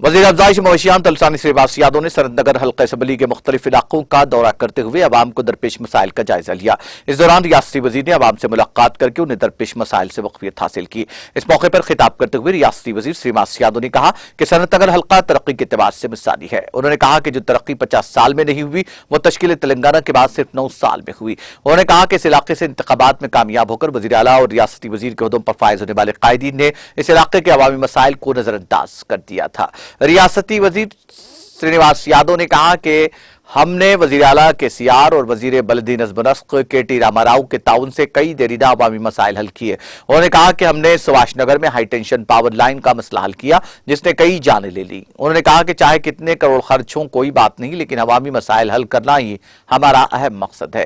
وزیر افزائش مویشیان تلسانی سریواس یادو نے سنت نگر حلقہ اسمبلی کے مختلف علاقوں کا دورہ کرتے ہوئے عوام کو درپیش مسائل کا جائزہ لیا۔ اس دوران ریاستی وزیر نے عوام سے ملاقات کر کے انہیں درپیش مسائل سے واقفیت حاصل کی۔ اس موقع پر خطاب کرتے ہوئے ریاستی وزیر سریواس یادو نے کہا کہ سنت نگر حلقہ ترقی کے اعتبار سے مثالی ہے۔ انہوں نے کہا کہ جو ترقی 50 سال میں نہیں ہوئی وہ تشکیل تلنگانہ کے بعد صرف 9 سال میں ہوئی۔ انہوں نے کہا کہ اس علاقے سے انتخابات میں کامیاب ہو کر وزیر اعلیٰ اور ریاستی وزیر کے عہدوں پر فائز ہونے والے قائدین نے اس علاقے کے عوامی مسائل کو نظر انداز کر دیا تھا۔ ریاستی وزیر سرینواس یادو نے کہا کہ ہم نے وزیر اعلیٰ کے سیار اور وزیر بلدی نظم و نسق کے ٹی راما راؤ کے تعاون سے کئی دیرینہ عوامی مسائل حل کیے۔ انہوں نے کہا کہ ہم نے سبھاش نگر میں ہائی ٹینشن پاور لائن کا مسئلہ حل کیا جس نے کئی جانیں لے لی۔ انہوں نے کہا کہ چاہے کتنے کروڑ خرچ ہوں کوئی بات نہیں، لیکن عوامی مسائل حل کرنا ہی ہمارا اہم مقصد ہے۔